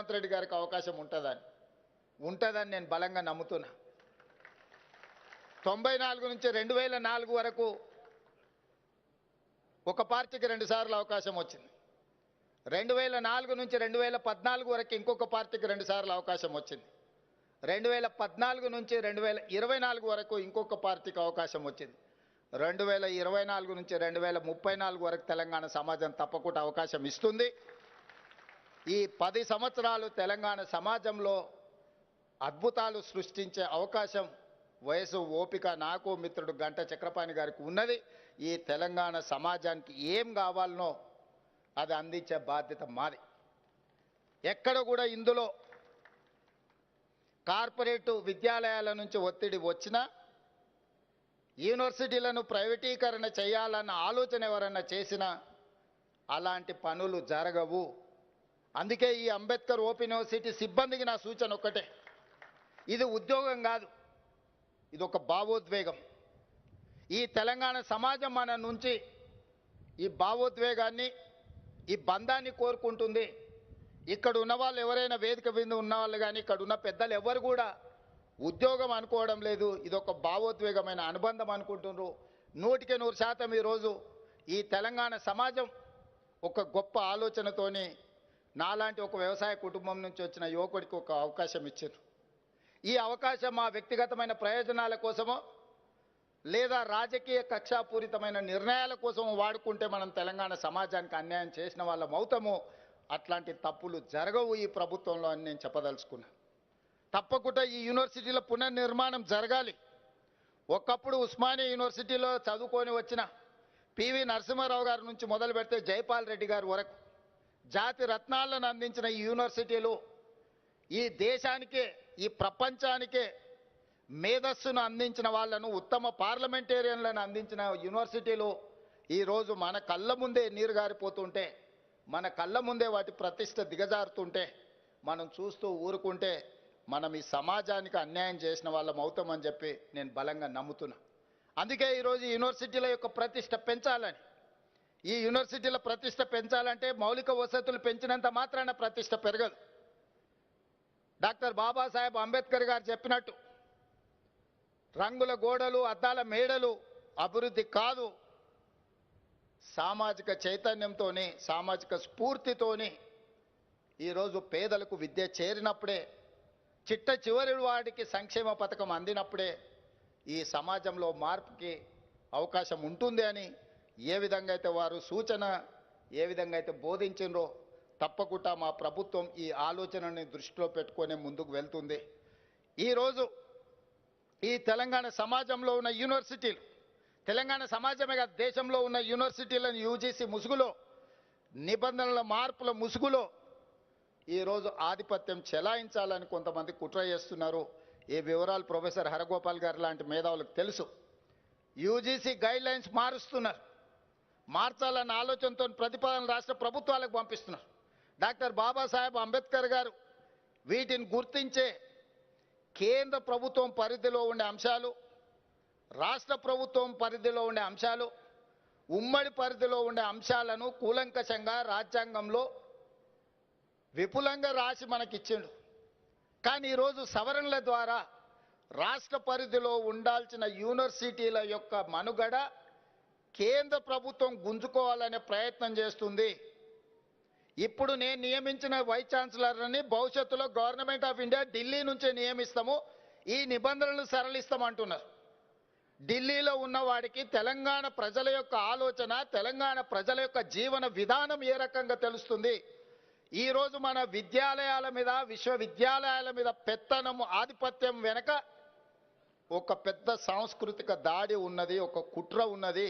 రేవంత్ రెడ్డి గారికి అవకాశం ఉంటుందని నేను బలంగా నమ్ముతున్నా. 94 నుంచి 2004 వరకు ఒక పార్టీకి 2 సార్లు అవకాశం వచ్చింది. 2004 నుంచి 2014 వరకు ఇంకొక పార్టీకి 2 సార్లు అవకాశం వచ్చింది. 2014 నుంచి 2024 వరకు ఇంకొక పార్టీకి అవకాశం వచ్చింది. 2024 నుంచి 2034 వరకు తెలంగాణ సమాజం తప్పకుండా అవకాశం ఇస్తుంది. ఈ 10 సంవత్సరాలు తెలంగాణ సమాజంలో అద్భుతాలు సృష్టించే అవకాశం వయసు ఓపిక నాకు మిత్రుడు గంట చక్రపాణి గారికి ఉన్నది. ఈ తెలంగాణ సమాజానికి ఏం కావాలనో అది అందించే బాధ్యత మాది. ఎక్కడ కూడా ఇందులో కార్పొరేటు విద్యాలయాల నుంచి ఒత్తిడి వచ్చినా, యూనివర్సిటీలను ప్రైవేటీకరణ చేయాలన్న ఆలోచన ఎవరన్నా చేసినా అలాంటి పనులు జరగవు. అందుకే ఈ అంబేద్కర్ ఓపెన్ యూనివర్సిటీ సిబ్బందికి నా సూచన ఒక్కటే, ఇది ఉద్యోగం కాదు, ఇది ఒక భావోద్వేగం. ఈ తెలంగాణ సమాజం మన నుంచి ఈ భావోద్వేగాన్ని, ఈ బంధాన్ని కోరుకుంటుంది. ఇక్కడ ఉన్న వాళ్ళు ఎవరైనా వేదిక మీద ఉన్నవాళ్ళు కానీ ఇక్కడ ఉన్న పెద్దలు ఎవరు కూడా ఉద్యోగం అనుకోవడం లేదు, ఇది ఒక భావోద్వేగమైన అనుబంధం అనుకుంటున్నారు. 100% ఈరోజు ఈ తెలంగాణ సమాజం ఒక గొప్ప ఆలోచనతోని నాలాంటి ఒక వ్యవసాయ కుటుంబం నుంచి వచ్చిన యువకుడికి ఒక అవకాశం ఇచ్చారు. ఈ అవకాశం మా వ్యక్తిగతమైన ప్రయోజనాల కోసమో లేదా రాజకీయ కక్షాపూరితమైన నిర్ణయాల కోసం వాడుకుంటే మనం తెలంగాణ సమాజానికి అన్యాయం చేసిన వాళ్ళం అవుతాము. అట్లాంటి తప్పులు జరగవు ఈ ప్రభుత్వంలో అని నేను చెప్పదలుచుకున్నా. తప్పకుండా ఈ యూనివర్సిటీల పునర్నిర్మాణం జరగాలి. ఒకప్పుడు ఉస్మానియా యూనివర్సిటీలో చదువుకొని వచ్చిన పివి నరసింహారావు గారి నుంచి మొదలు పెడితే జైపాల్ రెడ్డి గారి వరకు జాతి రత్నాలను అందించిన ఈ యూనివర్సిటీలు ఈ దేశానికే, ఈ ప్రపంచానికే మేధస్సును అందించిన వాళ్ళను, ఉత్తమ పార్లమెంటేరియన్లను అందించిన యూనివర్సిటీలు ఈరోజు మన కళ్ళ ముందే నీరు గారిపోతుంటే, మన కళ్ళ ముందే వాటి ప్రతిష్ట దిగజారుతుంటే మనం చూస్తూ ఊరుకుంటే మనం ఈ సమాజానికి అన్యాయం చేసిన వాళ్ళం అవుతామని చెప్పి నేను బలంగా నమ్ముతున్నా. అందుకే ఈరోజు యూనివర్సిటీల యొక్క ప్రతిష్ట పెంచాలని, ఈ యూనివర్సిటీల ప్రతిష్ట పెంచాలంటే మౌలిక వసతులు పెంచినంత మాత్రాన ప్రతిష్ట పెరగదు. డాక్టర్ బాబాసాహెబ్ అంబేద్కర్ గారు చెప్పినట్టు రంగుల గోడలు, అద్దాల మేడలు అభివృద్ధి కాదు, సామాజిక చైతన్యంతోని, సామాజిక స్ఫూర్తితోని ఈరోజు పేదలకు విద్య చేరినప్పుడే, చిట్ట చివరి వాడికి సంక్షేమ పథకం అందినప్పుడే ఈ సమాజంలో మార్పుకి అవకాశం ఉంటుంది అని ఏ విధంగా అయితే వారు సూచన, ఏ విధంగా అయితే బోధించినరో తప్పకుండా మా ప్రభుత్వం ఈ ఆలోచనని దృష్టిలో పెట్టుకొని ముందుకు వెళ్తుంది. ఈరోజు ఈ తెలంగాణ సమాజంలో ఉన్న యూనివర్సిటీలు, తెలంగాణ సమాజమే కాదు దేశంలో ఉన్న యూనివర్సిటీలను యూజీసీ ముసుగులో, నిబంధనల మార్పుల ముసుగులో ఈరోజు ఆధిపత్యం చెలాయించాలని కొంతమంది కుట్ర చేస్తున్నారు. ఈ వివరాలు ప్రొఫెసర్ హరగోపాల్ గారు లాంటి మేధావులకు తెలుసు. యూజీసీ గైడ్ లైన్స్ మారుస్తున్నారు, మార్చాలన్న ఆలోచనతో ప్రతిపాదన రాష్ట్ర ప్రభుత్వాలకు పంపిస్తున్నారు. డాక్టర్ బాబాసాహెబ్ అంబేద్కర్ గారు వీటిని గుర్తించే కేంద్ర ప్రభుత్వం పరిధిలో ఉండే అంశాలు, రాష్ట్ర ప్రభుత్వం పరిధిలో ఉండే అంశాలు, ఉమ్మడి పరిధిలో ఉండే అంశాలను కూలంకషంగా రాజ్యాంగంలో విపులంగా రాసి మనకిచ్చిండు. కానీ ఈరోజు సవరణల ద్వారా రాష్ట్ర పరిధిలో ఉండాల్సిన యూనివర్సిటీల యొక్క మనుగడ కేంద్ర ప్రభుత్వం గుంజుకోవాలనే ప్రయత్నం చేస్తుంది. ఇప్పుడు నేను నియమించిన వైస్ ఛాన్సలర్ని భవిష్యత్తులో గవర్నమెంట్ ఆఫ్ ఇండియా ఢిల్లీ నుంచే నియమిస్తాము, ఈ నిబంధనలు సరళిస్తామంటున్నారు. ఢిల్లీలో ఉన్నవాడికి తెలంగాణ ప్రజల యొక్క ఆలోచన, తెలంగాణ ప్రజల యొక్క జీవన విధానం ఏ రకంగా తెలుస్తుంది? ఈరోజు మన విద్యాలయాల మీద, విశ్వవిద్యాలయాల మీద పెత్తనము, ఆధిపత్యం వెనక ఒక పెద్ద సాంస్కృతిక దాడి ఉన్నది, ఒక కుట్ర ఉన్నది.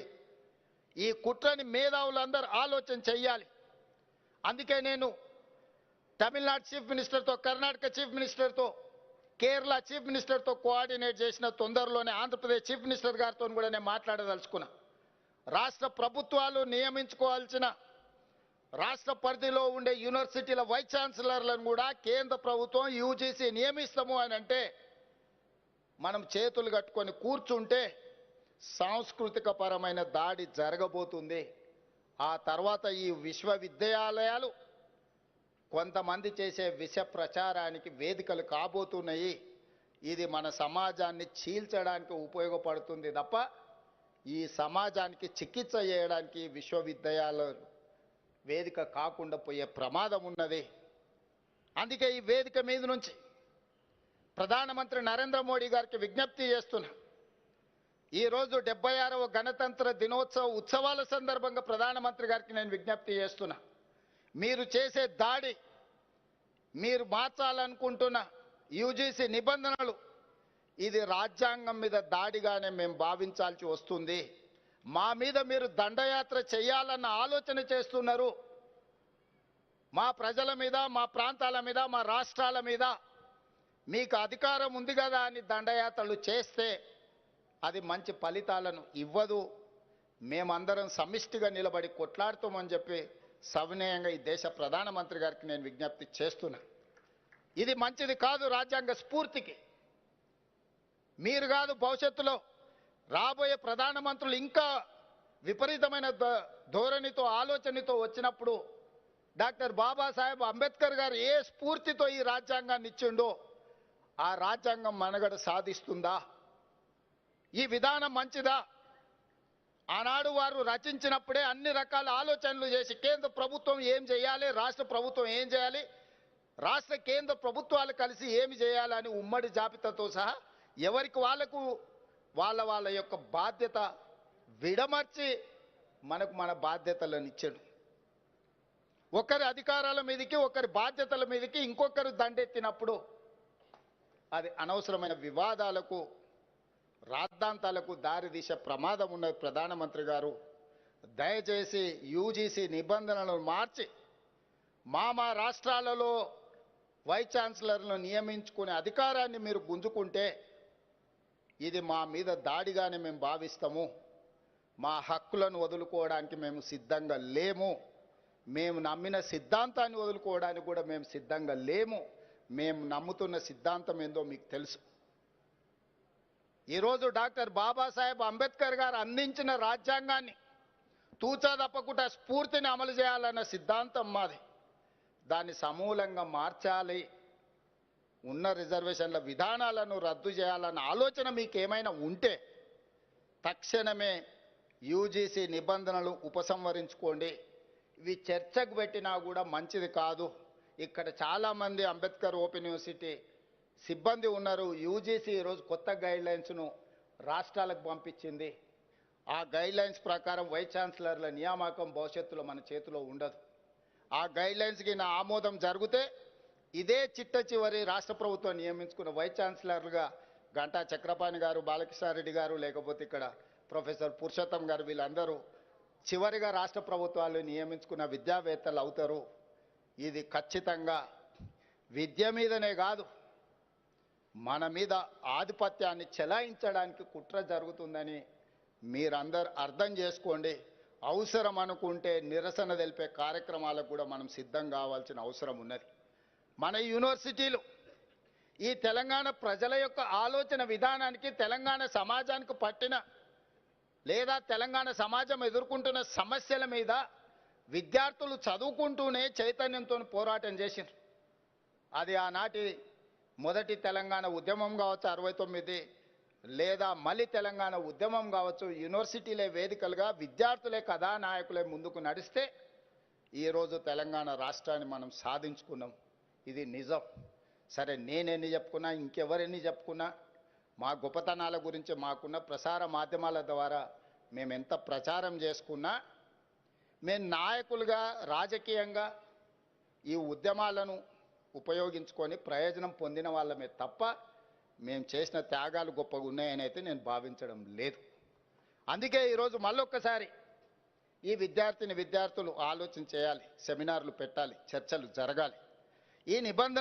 ఈ కుట్రని మేధావులందరూ ఆలోచన చెయ్యాలి. అందుకే నేను తమిళనాడు చీఫ్ మినిస్టర్తో, కర్ణాటక చీఫ్ మినిస్టర్తో, కేరళ చీఫ్ మినిస్టర్తో కోఆర్డినేట్ చేసిన తొందరలోనే ఆంధ్రప్రదేశ్ చీఫ్ మినిస్టర్ గారితో కూడా నేను మాట్లాడదలుచుకున్నా. రాష్ట్ర ప్రభుత్వాలు నియమించుకోవాల్సిన రాష్ట్ర పరిధిలో ఉండే యూనివర్సిటీల వైస్ ఛాన్సలర్లను కూడా కేంద్ర ప్రభుత్వం యూజీసీ నియమిస్తాము అని అంటే మనం చేతులు కట్టుకొని కూర్చుంటే సాంస్కృతిక పరమైన దాడి జరగబోతుంది. ఆ తర్వాత ఈ విశ్వవిద్యాలయాలు కొంతమంది చేసే విష ప్రచారానికి వేదికలు కాబోతున్నాయి. ఇది మన సమాజాన్ని చీల్చడానికి ఉపయోగపడుతుంది తప్ప ఈ సమాజానికి చికిత్స చేయడానికి విశ్వవిద్యాలయాలు వేదిక కాకుండా పోయే ప్రమాదం ఉన్నది. అందుకే ఈ వేదిక మీద నుంచి ప్రధానమంత్రి నరేంద్ర మోడీ గారికి విజ్ఞప్తి చేస్తున్నా. ఈరోజు 76వ గణతంత్ర దినోత్సవ ఉత్సవాల సందర్భంగా ప్రధానమంత్రి గారికి నేను విజ్ఞప్తి చేస్తున్నా. మీరు చేసే దాడి, మీరు మార్చాలనుకుంటున్న యూజీసీ నిబంధనలు, ఇది రాజ్యాంగం మీద దాడిగానే మేము భావించాల్సి వస్తుంది. మా మీద మీరు దండయాత్ర చేయాలన్న ఆలోచన చేస్తున్నారు. మా ప్రజల మీద, మా ప్రాంతాల మీద, మా రాష్ట్రాల మీద మీకు అధికారం ఉంది కదా అని దండయాత్రలు చేస్తే అది మంచి ఫలితాలను ఇవ్వదు. మేమందరం సమిష్టిగా నిలబడి కొట్లాడుతామని చెప్పి సవినయంగా ఈ దేశ ప్రధానమంత్రి గారికి నేను విజ్ఞప్తి చేస్తున్నా. ఇది మంచిది కాదు రాజ్యాంగ స్ఫూర్తికి. మీరు కాదు, భవిష్యత్తులో రాబోయే ప్రధానమంత్రులు ఇంకా విపరీతమైన ధోరణితో, ఆలోచనతో వచ్చినప్పుడు డాక్టర్ బాబాసాహెబ్ అంబేద్కర్ గారు ఏ స్ఫూర్తితో ఈ రాజ్యాంగాన్ని ఇచ్చిండో ఆ రాజ్యాంగం మనుగడ సాధిస్తుందా? ఈ విధానం మంచిదా? ఆనాడు వారు రచించినప్పుడే అన్ని రకాల ఆలోచనలు చేసి కేంద్ర ప్రభుత్వం ఏం చేయాలి, రాష్ట్ర ప్రభుత్వం ఏం చేయాలి, రాష్ట్ర కేంద్ర ప్రభుత్వాలు కలిసి ఏమి చేయాలని ఉమ్మడి జాబితాతో సహా ఎవరికి వాళ్ళకు వాళ్ళ యొక్క బాధ్యత విడమర్చి మనకు మన బాధ్యతలను ఇచ్చాడు. ఒకరి అధికారాల మీదకి, ఒకరి బాధ్యతల మీదకి ఇంకొకరు దండెత్తినప్పుడు అది అనవసరమైన వివాదాలకు, రాద్ధాంతాలకు దారితీసే ప్రమాదం ఉన్నది. ప్రధానమంత్రి గారు దయచేసి యూజీసీ నిబంధనలను మార్చి మా రాష్ట్రాలలో వైస్ ఛాన్సలర్లను నియమించుకునే అధికారాన్ని మీరు గుంజుకుంటే ఇది మా మీద దాడిగానే మేము భావిస్తాము. మా హక్కులను వదులుకోవడానికి మేము సిద్ధంగా లేము. మేము నమ్మిన సిద్ధాంతాన్ని వదులుకోవడానికి కూడా మేము సిద్ధంగా లేము. మేము నమ్ముతున్న సిద్ధాంతం ఏందో మీకు తెలుసు. ఈరోజు డాక్టర్ బాబాసాహెబ్ అంబేద్కర్ గారు అందించిన రాజ్యాంగాన్ని తూచా తప్పకుండా స్ఫూర్తిని అమలు చేయాలన్న సిద్ధాంతం మాది. దాన్ని సమూలంగా మార్చాలి. ఉన్న రిజర్వేషన్ల విధానాలను రద్దు చేయాలన్న ఆలోచన మీకు ఏమైనా ఉంటే తక్షణమే యూజీసీ నిబంధనలు ఉపసంహరించుకోండి. ఇవి చర్చకు పెట్టినా కూడా మంచిది కాదు. ఇక్కడ చాలామంది అంబేద్కర్ ఓపెన్ యూనివర్సిటీ సిబ్బంది ఉన్నారు. యూజీసీ ఈరోజు కొత్త గైడ్లైన్స్ను రాష్ట్రాలకు పంపించింది. ఆ గైడ్లైన్స్ ప్రకారం వైస్ ఛాన్సలర్ల నియామకం భవిష్యత్తులో మన చేతిలో ఉండదు. ఆ గైడ్లైన్స్కి నా ఆమోదం జరిగితే ఇదే చిట్ట చివరి రాష్ట్ర ప్రభుత్వం నియమించుకున్న వైస్ ఛాన్సలర్లుగా గంటా చక్రపాణి గారు, బాలకృష్ణారెడ్డి గారు, లేకపోతే ఇక్కడ ప్రొఫెసర్ పురుషోత్తం గారు, వీళ్ళందరూ చివరిగా రాష్ట్ర ప్రభుత్వాలు నియమించుకున్న విద్యావేత్తలు అవుతారు. ఇది ఖచ్చితంగా విద్య మీదనే కాదు, మన మీద ఆధిపత్యాన్ని చెలాయించడానికి కుట్ర జరుగుతుందని మీరందరూ అర్థం చేసుకోండి. అవసరం అనుకుంటే నిరసన తెలిపే కార్యక్రమాలకు కూడా మనం సిద్ధం కావాల్సిన అవసరం ఉన్నది. మన యూనివర్సిటీలు ఈ తెలంగాణ ప్రజల యొక్క ఆలోచన విధానానికి, తెలంగాణ సమాజానికి పట్టిన లేదా తెలంగాణ సమాజం ఎదుర్కొంటున్న సమస్యల మీద విద్యార్థులు చదువుకుంటూనే చైతన్యంతో పోరాటం చేసిండ్రు. అది ఆనాటి మొదటి తెలంగాణ ఉద్యమం కావచ్చు 69, లేదా మళ్ళీ తెలంగాణ ఉద్యమం కావచ్చు. యూనివర్సిటీలే వేదికలుగా విద్యార్థులే కథానాయకులే ముందుకు నడిస్తే ఈరోజు తెలంగాణ రాష్ట్రాన్ని మనం సాధించుకున్నాం. ఇది నిజం. సరే, నేనెన్ని చెప్పుకున్నా, ఇంకెవరెన్ని చెప్పుకున్నా, మా గొప్పతనాల గురించి మాకున్న ప్రసార మాధ్యమాల ద్వారా మేము ఎంత ప్రచారం చేసుకున్నా, మేము నాయకులుగా రాజకీయంగా ఈ ఉద్యమాలను ఉపయోగించుకొని ప్రయోజనం పొందిన వాళ్ళమే తప్ప మేము చేసిన త్యాగాలు గొప్పగా ఉన్నాయని అయితే నేను భావించడం లేదు. అందుకే ఈరోజు మళ్ళొక్కసారి ఈ విద్యార్థులు ఆలోచన చేయాలి, సెమినార్లు పెట్టాలి, చర్చలు జరగాలి. ఈ నిబంధన